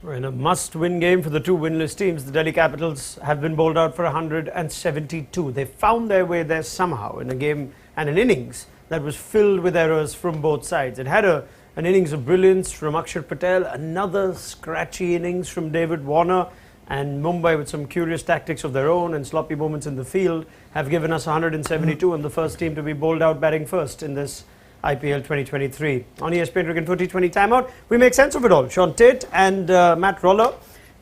In a must-win game for the two winless teams, the Delhi Capitals have been bowled out for 172. They found their way there somehow in a game and an innings that was filled with errors from both sides. It had an innings of brilliance from Axar Patel, another scratchy innings from David Warner, and Mumbai, with some curious tactics of their own and sloppy moments in the field, have given us 172 and the first team to be bowled out batting first in this IPL 2023. On ESPN Cricket 2020 timeout, we make sense of it all. Shaun Tait and Matt Roller.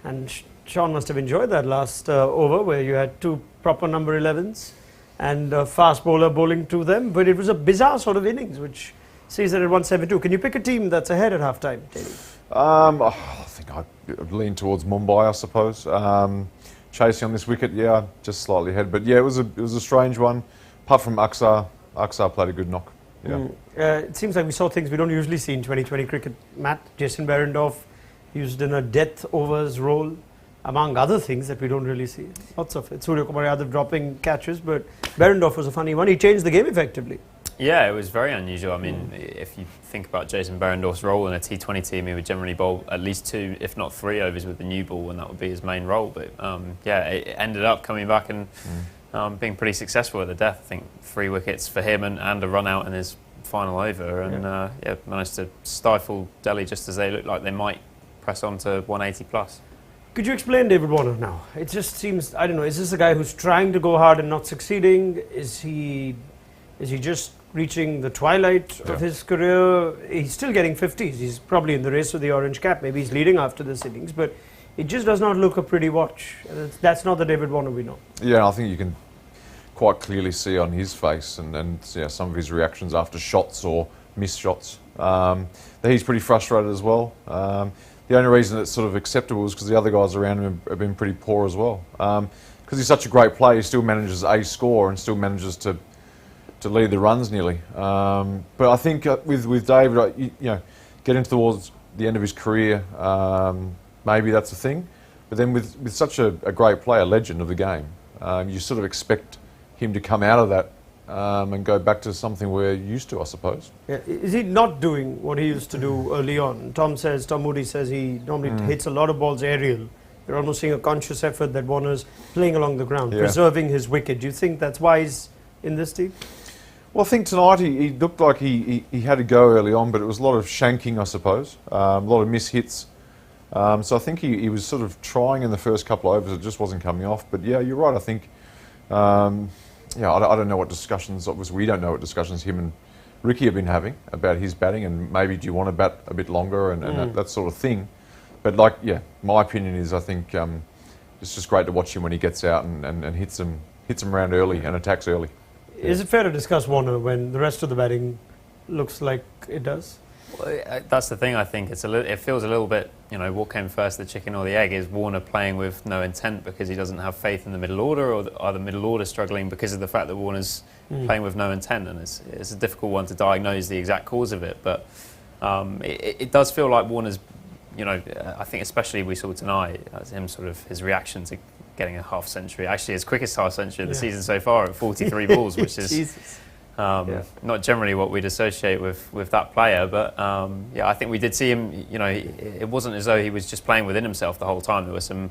And Shaun must have enjoyed that last over where you had two proper number 11s and a fast bowler bowling to them. But it was a bizarre sort of innings, which sees it at 172. Can you pick a team that's ahead at half-time, I think I'd lean towards Mumbai, I suppose. Chasing on this wicket, yeah, just slightly ahead. But yeah, it was a strange one. Apart from Axar played a good knock. Yeah. It seems like we saw things we don't usually see in 2020 cricket. Matt, Jason Behrendorff used in a death overs role, among other things that we don't really see. Lots of it. Surya Kumar Yadav dropping catches, but Behrendorff was a funny one. He changed the game effectively. Yeah, it was very unusual. I mean, if you think about Jason Behrendorff's role in a T20 team, he would generally bowl at least 2, if not 3 overs with the new ball, and that would be his main role. But yeah, it ended up coming back and being pretty successful at the death. I think 3 wickets for him and a run out in his final over, and managed to stifle Delhi just as they looked like they might press on to 180 plus. Could you explain David Warner now? It just seems, I don't know, is this a guy who's trying to go hard and not succeeding? Is he just reaching the twilight of his career? He's still getting 50s. He's probably in the race for the orange cap. Maybe he's leading after this innings, but it just does not look a pretty watch. That's not the David Warner we know. Yeah, I think you can quite clearly see on his face and some of his reactions after shots or missed shots that he's pretty frustrated as well. The only reason it's sort of acceptable is because the other guys around him have been pretty poor as well. Because he's such a great player, he still manages a score and still manages to lead the runs nearly. But I think with David, getting towards the end of his career, maybe that's a thing. But then with such a great player, legend of the game, you sort of expect him to come out of that and go back to something we're used to, I suppose. Yeah. Is he not doing what he used to do early on? Tom Moody says he normally hits a lot of balls aerial. You're almost seeing a conscious effort that Warner's playing along the ground, preserving his wicket. Do you think that's wise in this team? Well, I think tonight he looked like he had to go early on, but it was a lot of shanking, I suppose, a lot of miss hits. So I think he was sort of trying in the first couple of overs, it just wasn't coming off. But yeah, you're right, I think, I don't know what discussions, obviously we don't know what discussions him and Ricky have been having about his batting and maybe do you want to bat a bit longer and that sort of thing. But my opinion is I think it's just great to watch him when he gets out and hits them around early and attacks early. Is it fair to discuss Warner when the rest of the batting looks like it does? Well, that's the thing. I think it feels a little bit, what came first, the chicken or the egg? Is Warner playing with no intent because he doesn't have faith in the middle order, or are the middle order struggling because of the fact that Warner's playing with no intent? And it's a difficult one to diagnose the exact cause of it, but it does feel like Warner's, I think especially we saw tonight, him sort of his reaction to getting a half century, actually his quickest half century of the season so far at 43 balls, which is not generally what we'd associate with that player. But I think we did see him, it wasn't as though he was just playing within himself the whole time. There were some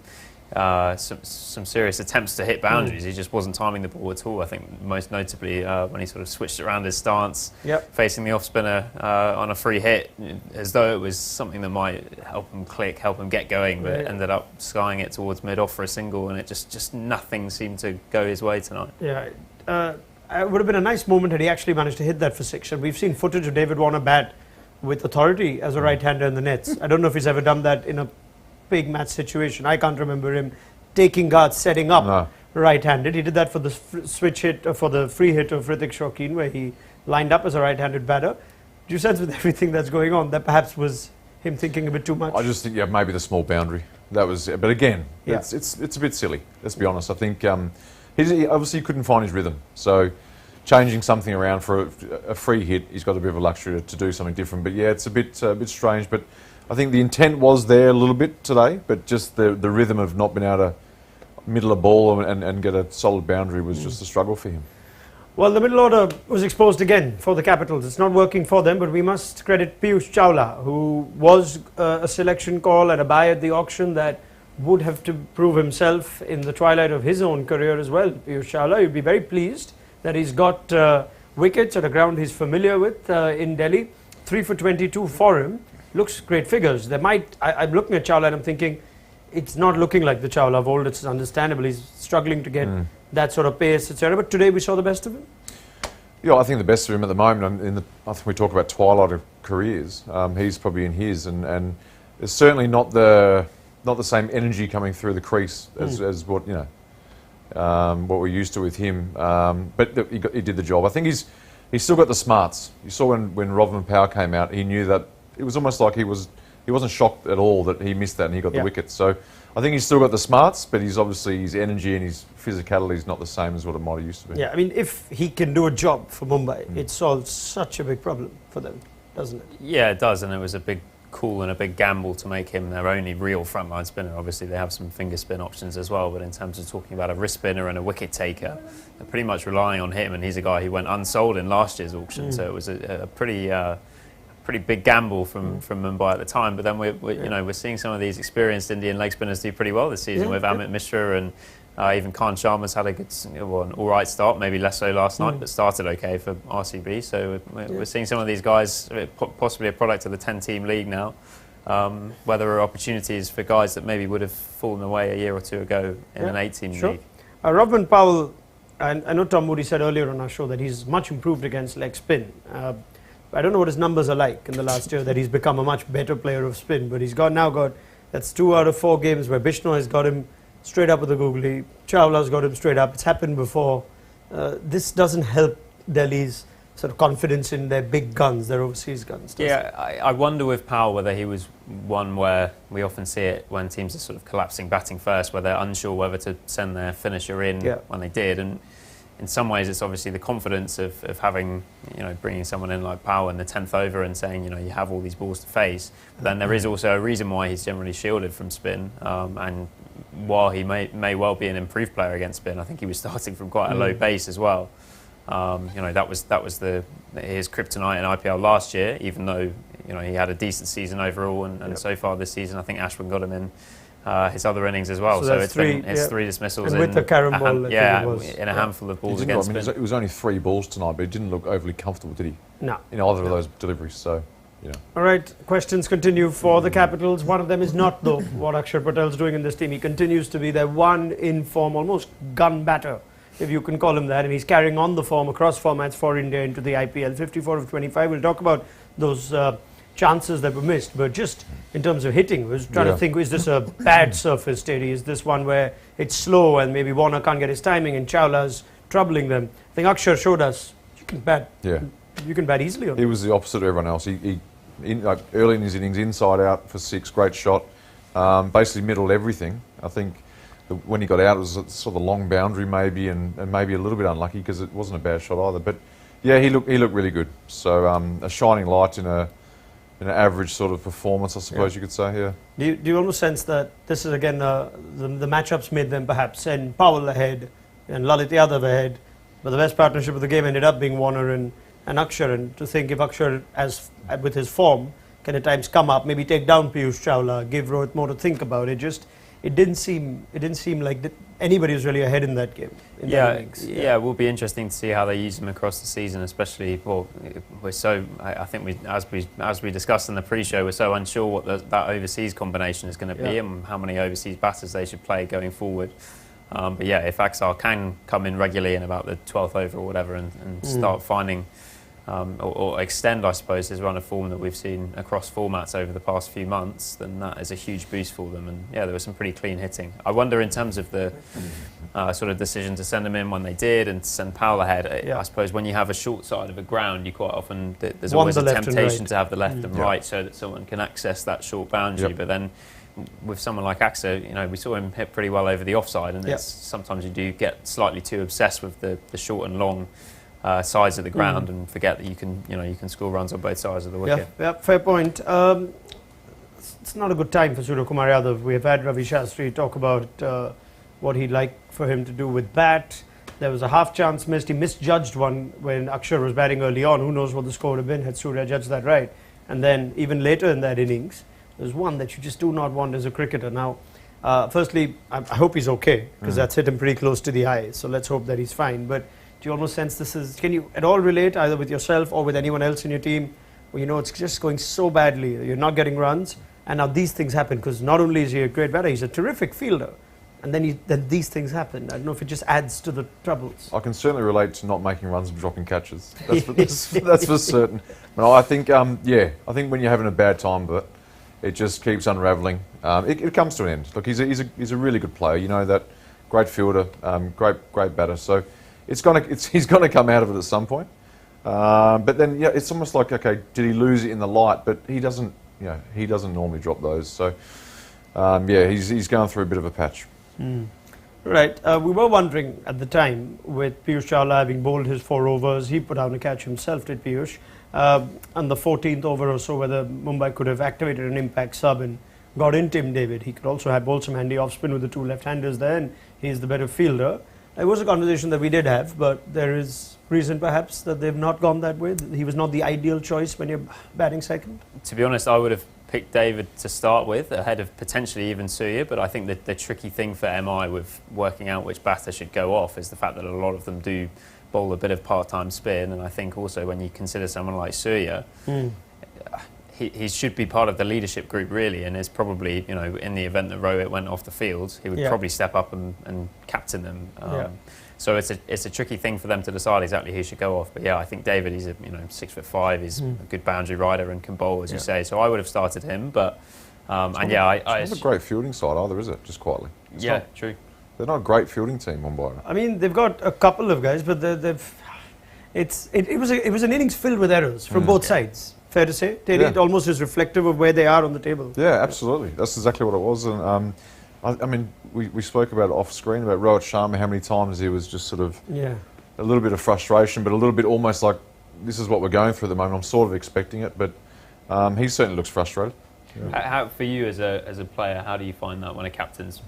serious attempts to hit boundaries. He just wasn't timing the ball at all. I think most notably when he sort of switched around his stance, facing the off-spinner on a free hit, as though it was something that might help him click, help him get going, but ended up skying it towards mid-off for a single, and it just nothing seemed to go his way tonight. Yeah. It would have been a nice moment had he actually managed to hit that for 6. And we've seen footage of David Warner bat with authority as a right-hander in the nets. I don't know if he's ever done that in a big match situation. I can't remember him taking guards, setting up right-handed. He did that for the switch hit, for the free hit of Hrithik Shaukin, where he lined up as a right-handed batter. Do you sense with everything that's going on that perhaps was him thinking a bit too much? I just think, maybe the small boundary. That was, but again, it's a bit silly. Let's be honest. I think he obviously couldn't find his rhythm. So changing something around for a free hit, he's got a bit of a luxury to do something different. But yeah, it's a bit strange. But I think the intent was there a little bit today, but just the rhythm of not being able to middle a ball and get a solid boundary was just a struggle for him. Well, the middle order was exposed again for the Capitals. It's not working for them, but we must credit Piyush Chawla, who was a selection call and a buy at the auction that would have to prove himself in the twilight of his own career as well. Piyush Chawla, you'd be very pleased that he's got wickets at a ground he's familiar with in Delhi. 3 for 22 for him. Looks great figures. I'm looking at Chawla and I'm thinking, it's not looking like the Chawla of old. It's understandable. He's struggling to get that sort of pace, etc. But today we saw the best of him. Yeah, I think the best of him at the moment. I think we talk about twilight of careers. He's probably in his, and it's certainly not the same energy coming through the crease as what what we're used to with him. But he did the job. I think he's still got the smarts. You saw when Rovman Powell came out, he knew that it was almost like he wasn't shocked at all that he missed that and he got the wicket. So I think he's still got the smarts, but his energy and his physicality is not the same as what it might have used to be. Yeah, I mean, if he can do a job for Mumbai, it solves such a big problem for them, doesn't it? Yeah, it does, and it was a big call and a big gamble to make him their only real frontline spinner. Obviously, they have some finger spin options as well, but in terms of talking about a wrist spinner and a wicket taker, they're pretty much relying on him, and he's a guy who went unsold in last year's auction, so it was a pretty big gamble from Mumbai at the time. But then we're seeing some of these experienced Indian leg spinners do pretty well this season with Amit Mishra, and even Khan Sharma's had an all right start, maybe less so last night, but started okay for RCB. So we're seeing some of these guys, possibly a product of the 10-team league now, where there are opportunities for guys that maybe would have fallen away a year or two ago in an 8-team league. Rovman Powell, and I know Tom Moody said earlier on our show that he's much improved against leg spin. I don't know what his numbers are like in the last year, that he's become a much better player of spin, but he's now got, that's 2 out of 4 games where Bishnoi has got him straight up with the googly, Chawla's got him straight up. It's happened before. This doesn't help Delhi's sort of confidence in their big guns, their overseas guns. Yeah, I wonder with Powell whether he was one where we often see it when teams are sort of collapsing batting first, where they're unsure whether to send their finisher in when they did. And in some ways, it's obviously the confidence of having, bringing someone in like Powell in the 10th over and saying, you have all these balls to face. But then there is also a reason why he's generally shielded from spin. And while he may well be an improved player against spin, I think he was starting from quite a low base as well. That was his kryptonite in IPL last year, even though he had a decent season overall, and so far this season I think Ashwin got him in his other innings as well. So it's 3 dismissals and with the carom ball, in a handful of balls against spin. It was only 3 balls tonight, but he didn't look overly comfortable, did he? No. In either of those deliveries. So. All right, questions continue for the Capitals. One of them is not, though, what Axar Patel's doing in this team. He continues to be their one in-form, almost gun batter, if you can call him that, and he's carrying on the form across formats for India into the IPL. 54 of 25. We'll talk about those chances that were missed, but just in terms of hitting, I was trying to think, is this a bad surface, Teddy? Is this one where it's slow and maybe Warner can't get his timing and Chawla's troubling them? I think Axar showed us you can bat. Yeah. You can bat easily on He was the opposite of everyone else. He early in his innings, inside out for 6, great shot. Basically middled everything. I think when he got out, it was a sort of a long boundary maybe, and maybe a little bit unlucky because it wasn't a bad shot either. But yeah, he looked really good. So a shining light in an average sort of performance, I suppose you could say. Yeah. Do you almost sense that this is again the matchups made them perhaps send Powell ahead and Lalit Yadav ahead, but the best partnership of the game ended up being Warner and Axar, and to think if Axar, with his form, can at times come up, maybe take down Piyush Chawla, give Rohit more to think about. It didn't seem like anybody was really ahead in that game. It will be interesting to see how they use him across the season, especially. Well, I think as we discussed in the pre-show, we're so unsure what that overseas combination is going to be and how many overseas batters they should play going forward. But yeah, if Axar can come in regularly in about the 12th over or whatever and start finding or extend, I suppose, his run of form that we've seen across formats over the past few months, then that is a huge boost for them. And yeah, there was some pretty clean hitting. I wonder in terms of the sort of decision to send him in when they did and to send Powell ahead, I suppose when you have a short side of a ground, you quite often, there's always a temptation to have the left and right so that someone can access that short boundary. But then with someone like Axar, we saw him hit pretty well over the offside, and it's sometimes you do get slightly too obsessed with the short and long sides of the ground and forget that you can score runs on both sides of the wicket. Yeah, fair point. It's not a good time for Surya Kumar Yadav. We have had Ravi Shastri talk about what he'd like for him to do with bat. There was a half chance missed. He misjudged one when Axar was batting early on. Who knows what the score would have been had Surya judged that right. And then even later in that innings, there's one that you just do not want as a cricketer. Now, firstly, I hope he's okay, because that's hit him pretty close to the eye. So let's hope that he's fine. But do you almost sense this is, can you at all relate either with yourself or with anyone else in your team, where you know it's just going so badly, you're not getting runs, and now these things happen, because not only is he a great batter, he's a terrific fielder. And then these things happen. I don't know if it just adds to the troubles. I can certainly relate to not making runs and dropping catches. That's for certain. But I think, I think when you're having a bad time, but it just keeps unravelling. It comes to an end. Look, he's a really good player. You know that, great fielder, great batter. So he's gonna come out of it at some point. But then it's almost like, okay, did he lose it in the light? But he doesn't normally drop those. So he's going through a bit of a patch. Right. We were wondering at the time, with Piyush Chawla having bowled his 4 overs, he put down a catch himself, did Piyush, on the 14th over or so, whether Mumbai could have activated an impact sub and got in Tim David. He could also have bowled some handy off spin with the 2 left-handers there, and he's the better fielder. It was a conversation that we did have, but there is reason perhaps that they've not gone that way. He was not the ideal choice when you're batting second. To be honest, I would have picked David to start with, ahead of potentially even Surya, but I think that the tricky thing for MI with working out which batter should go off is the fact that a lot of them do bowl a bit of part-time spin, and I think also when you consider someone like Surya, he should be part of the leadership group really, and is probably, in the event that Rohit went off the field, he would probably step up and captain them. So it's a tricky thing for them to decide exactly who should go off. But I think David, he's 6'5", he's a good boundary rider and can bowl, as you say. So I would have started him, but it's not a great fielding side either, is it? Just quietly. True. They're not a great fielding team, Mumbai. I mean, they've got a couple of guys, but it was an innings filled with errors from both sides. Fair to say? It almost is reflective of where they are on the table. Yeah, absolutely. That's exactly what it was. And I mean, we spoke about it off screen about Rohit Sharma, how many times he was just sort of a little bit of frustration, but a little bit almost like, this is what we're going through at the moment. I'm sort of expecting it, but he certainly looks frustrated. How, for you as a player, how do you find that when a captain's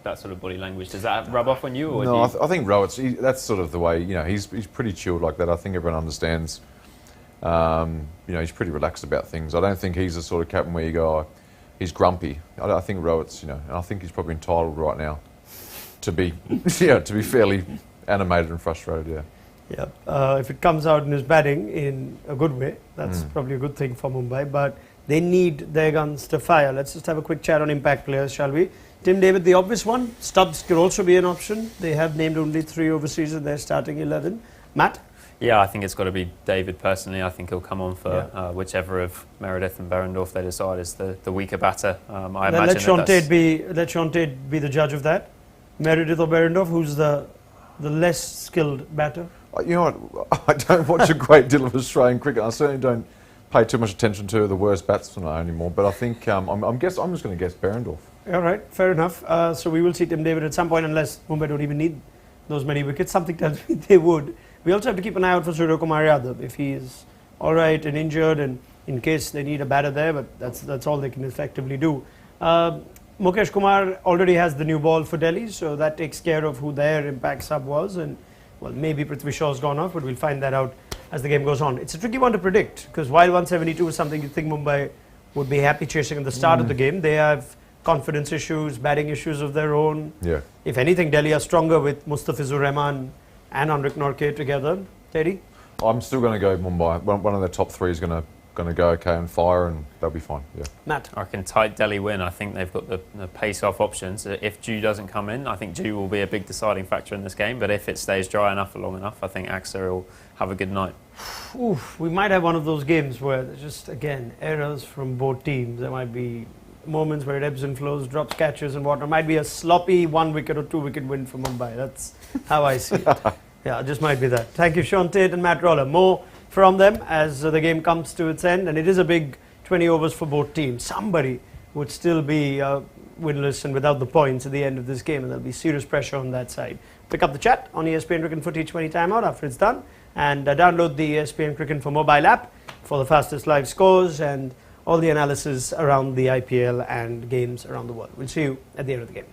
that sort of body language? Does that rub off on you? Or no, I think Rohit's, that's sort of the way, he's pretty chilled like that. I think everyone understands. He's pretty relaxed about things. I don't think he's the sort of captain where you go, oh, he's grumpy. I think Rohit's, and I think he's probably entitled right now to be, to be fairly animated and frustrated. If it comes out in his batting in a good way, that's probably a good thing for Mumbai. But they need their guns to fire. Let's just have a quick chat on impact players, shall we? Tim David, the obvious one. Stubbs could also be an option. They have named only 3 overseas in their starting 11. Matt? Yeah, I think it's got to be David personally. I think he'll come on for whichever of Meredith and Behrendorff they decide is the weaker batter. Let Shaun Tait be the judge of that. Meredith or Behrendorff, who's the less skilled batter? You know what? I don't watch a great deal of Australian cricket. I certainly don't pay too much attention to the worst batsmen anymore. But I think I'm just going to guess Behrendorff. All right, fair enough. So we will see Tim David at some point, unless Mumbai don't even need those many wickets. Something tells me they would. We also have to keep an eye out for Surya Kumar Yadav if he is all right and injured, and in case they need a batter there, but that's all they can effectively do. Mukesh Kumar already has the new ball for Delhi, so that takes care of who their impact sub was, and well, maybe Prithvi Shaw's gone off, but we'll find that out as the game goes on. It's a tricky one to predict, because while 172 is something you think Mumbai would be happy chasing at the start of the game, they have confidence issues, batting issues of their own. If anything, Delhi are stronger with Mustafizur Rahman and Anrik Nortje together. Teddy? I'm still going to go Mumbai. One of the top 3 is going to go okay and fire, and they'll be fine. Matt? I reckon tight Delhi win. I think they've got the pace-off options. If Dew doesn't come in, I think Dew will be a big deciding factor in this game. But if it stays dry enough for long enough, I think Axar will have a good night. We might have one of those games where there's just, again, errors from both teams. There might be moments where it ebbs and flows, drops catches and whatnot. Might be a sloppy 1-wicket or 2-wicket win for Mumbai. That's how I see it. It just might be that. Thank you, Shaun Tait and Matt Roller. More from them as the game comes to its end, and it is a big 20 overs for both teams. Somebody would still be winless and without the points at the end of this game, and there'll be serious pressure on that side. Pick up the chat on ESPN Cricket for T20 timeout after it's done, and download the ESPN Cricket for mobile app for the fastest live scores and all the analysis around the IPL and games around the world. We'll see you at the end of the game.